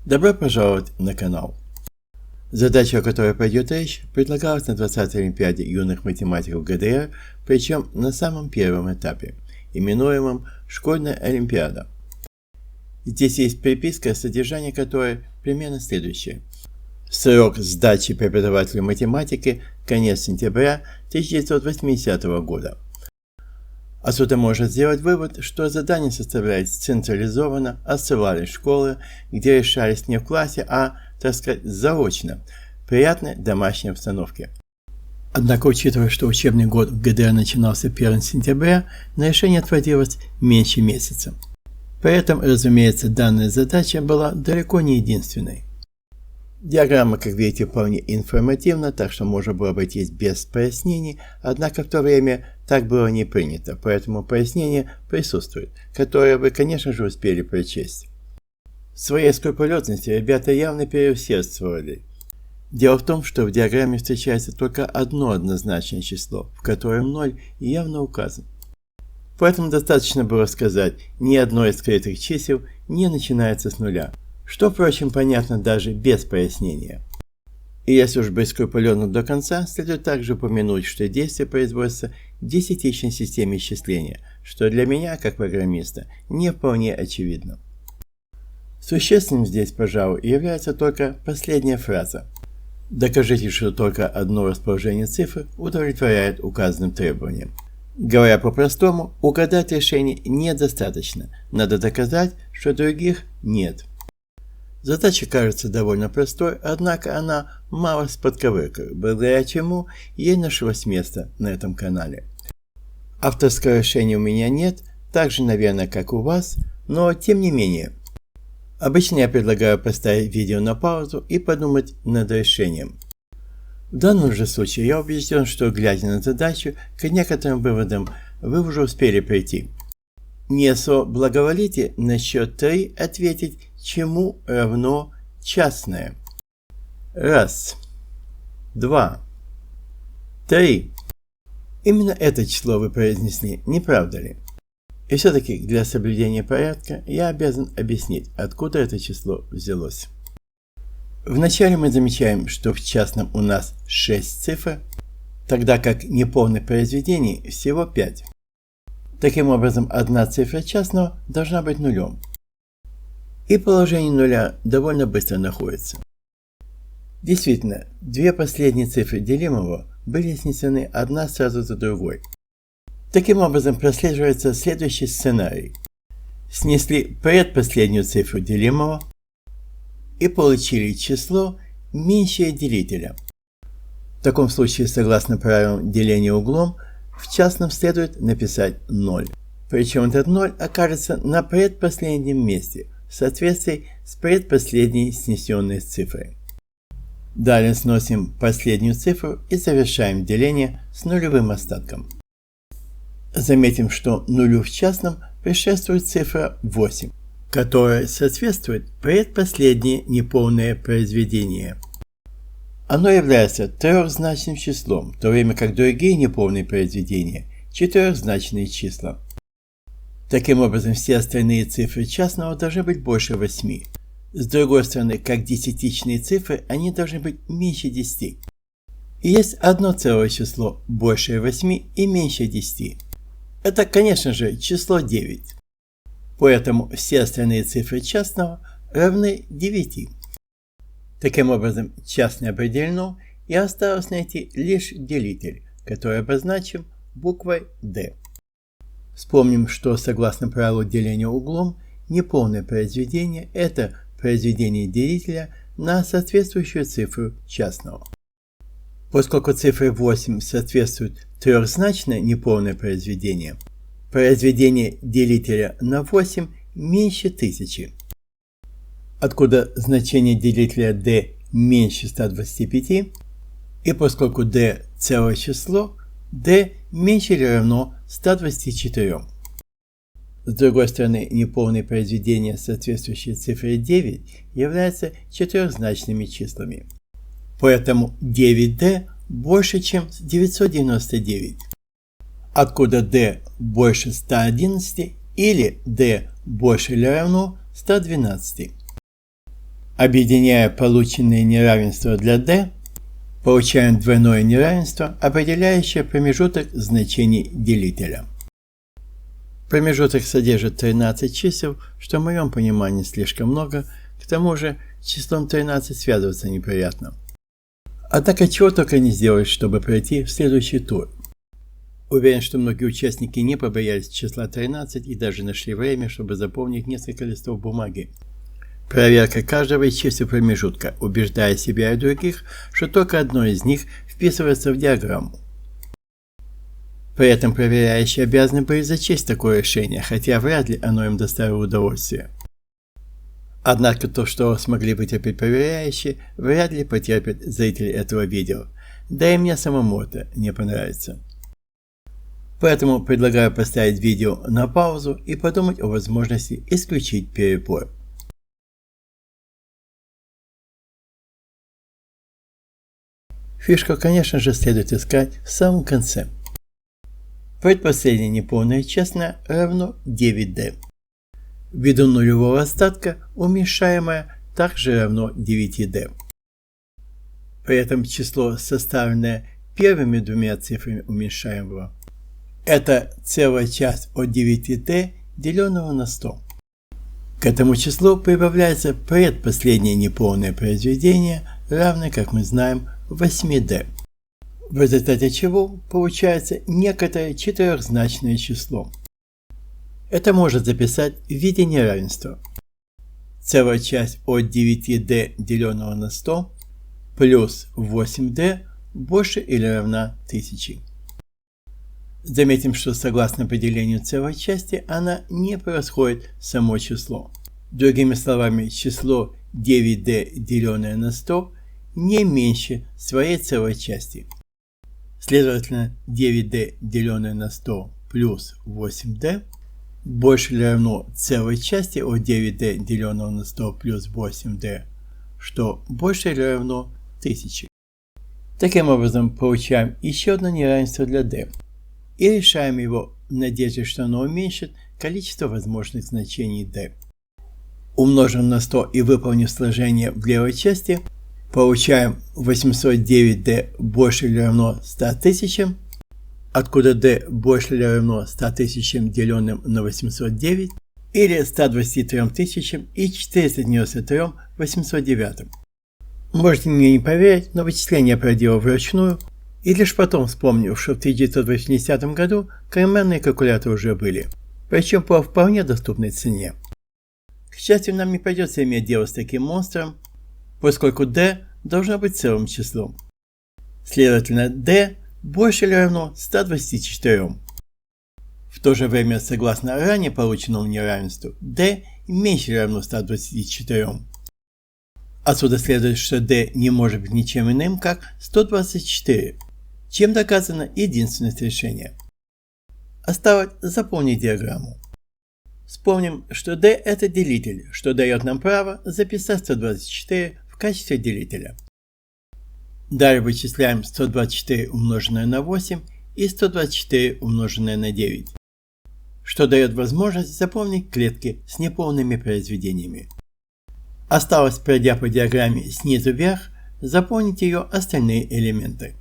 Добро пожаловать на канал. Задача, о которой пойдет речь, предлагалась на 20-й Олимпиаде юных математиков ГДР, причем на самом первом этапе, именуемом «Школьная Олимпиада». Здесь есть приписка, содержание которой примерно следующее. Срок сдачи преподавателю математики – конец сентября 1980 года. Отсюда можно сделать вывод, что задание составлялось централизованно, отсылались в школы, где решались не в классе, а, так сказать, заочно, в приятной домашней обстановке. Однако, учитывая, что учебный год в ГДР начинался 1 сентября, на решение отводилось меньше месяца. При этом, разумеется, данная задача была далеко не единственной. Диаграмма, как видите, вполне информативна, так что можно было обойтись без пояснений, однако в то время так было не принято, поэтому пояснения присутствуют, которые вы, конечно же, успели прочесть. В своей скрупулезности ребята явно переусердствовали. Дело в том, что в диаграмме встречается только одно однозначное число, в котором 0 явно указан. Поэтому достаточно было сказать, ни одно из скрытых чисел не начинается с нуля. Что, впрочем, понятно даже без пояснения. И если уж быть скрупулезным до конца, следует также упомянуть, что действие производится в десятичной системе исчисления, что для меня, как программиста, не вполне очевидно. Существенным здесь, пожалуй, является только последняя фраза. Докажите, что только одно расположение цифр удовлетворяет указанным требованиям. Говоря по-простому, угадать решение недостаточно, надо доказать, что других нет. Задача кажется довольно простой, однако она мало с подковыркой, благодаря чему ей нашлось место на этом канале. Авторского решения у меня нет, так же, наверное, как у вас, но тем не менее. Обычно я предлагаю поставить видео на паузу и подумать над решением. В данном же случае я убежден, что, глядя на задачу, к некоторым выводам вы уже успели прийти. Не соблаговолите на счет 3 ответить, чему равно частное. 1, 2, 3. Именно это число вы произнесли, не правда ли? И все-таки для соблюдения порядка я обязан объяснить, откуда это число взялось. Вначале мы замечаем, что в частном у нас 6 цифр, тогда как неполных произведений всего 5. Таким образом, одна цифра частного должна быть нулем. И положение нуля довольно быстро находится. Действительно, две последние цифры делимого были снесены одна сразу за другой. Таким образом, прослеживается следующий сценарий. Снесли предпоследнюю цифру делимого и получили число меньшее делителя. В таком случае, согласно правилам деления углом, в частном следует написать 0. Причем этот 0 окажется на предпоследнем месте, в соответствии с предпоследней снесенной цифрой. Далее сносим последнюю цифру и завершаем деление с нулевым остатком. Заметим, что нулю в частном предшествует цифра 8, которая соответствует предпоследнее неполное произведение. Оно является трехзначным числом, в то время как другие неполные произведения – четырехзначные числа. Таким образом, все остальные цифры частного должны быть больше 8. С другой стороны, как десятичные цифры, они должны быть меньше 10. И есть одно целое число больше 8 и меньше 10. Это, конечно же, число 9. Поэтому все остальные цифры частного равны 9. Таким образом, частное определено, и осталось найти лишь делитель, который обозначим буквой D. Вспомним, что согласно правилу деления углом, неполное произведение – это произведение делителя на соответствующую цифру частного. Поскольку цифре 8 соответствует трехзначное неполное произведение, произведение делителя на 8 меньше 1000. Откуда значение делителя d меньше 125, и поскольку d целое число, d меньше или равно 124. С другой стороны, неполные произведения, соответствующие цифре 9, являются четырехзначными числами. Поэтому 9d больше, чем 999. Откуда d больше 111 или d больше или равно 112. Объединяя полученные неравенства для d, получаем двойное неравенство, определяющее промежуток значений делителя. Промежуток содержит 13 чисел, что в моем понимании слишком много, к тому же с числом 13 связываться неприятно. Однако чего только не сделаешь, чтобы пройти в следующий тур. Уверен, что многие участники не побоялись числа 13 и даже нашли время, чтобы заполнить несколько листов бумаги. Проверка каждого из чисел промежутка, убеждая себя и других, что только одно из них вписывается в диаграмму. При этом проверяющие обязаны были зачесть такое решение, хотя вряд ли оно им доставило удовольствие. Однако то, что смогли вытерпеть проверяющие, вряд ли потерпят зрители этого видео, да и мне самому это не понравится. Поэтому предлагаю поставить видео на паузу и подумать о возможности исключить перебор. Фишку, конечно же, следует искать в самом конце. Предпоследнее неполное честное равно 9d. Ввиду нулевого остатка уменьшаемое также равно 9d. При этом число, составленное первыми двумя цифрами уменьшаемого, это целая часть от 9d, деленного на 100. К этому числу прибавляется предпоследнее неполное произведение, равное, как мы знаем, 8d, в результате чего получается некоторое четырехзначное число. Это можно записать в виде неравенства. Целая часть от 9d, деленного на 100, плюс 8d больше или равна 1000. Заметим, что согласно определению целой части, она не превосходит само число. Другими словами, число 9d, деленное на 100, не меньше своей целой части. Следовательно, 9d, деленное на 100, плюс 8d больше или равно целой части от 9d, деленного на 100, плюс 8d, что больше или равно 1000. Таким образом, получаем еще одно неравенство для d и решаем его в надежде, что оно уменьшит количество возможных значений d. Умножим на 100 и выполнив сложение в левой части, получаем 809d больше или равно 100 000, откуда d больше или равно 100 000, деленным на 809, или 123 000 и 493 809. Можете мне не поверить, но вычисление проделал вручную, и лишь потом вспомнил, что в 1980 году карманные калькуляторы уже были, причем по вполне доступной цене. К счастью, нам не придется иметь дело с таким монстром, поскольку d должно быть целым числом. Следовательно, d больше или равно 124. В то же время, согласно ранее полученному неравенству, d меньше или равно 124. Отсюда следует, что d не может быть ничем иным, как 124, чем доказано единственность решения. Осталось заполнить диаграмму. Вспомним, что d это делитель, что дает нам право записать 124 в качестве делителя. Далее вычисляем 124 умноженное на 8 и 124 умноженное на 9, что дает возможность заполнить клетки с неполными произведениями. Осталось, пройдя по диаграмме снизу вверх, заполнить ее остальные элементы.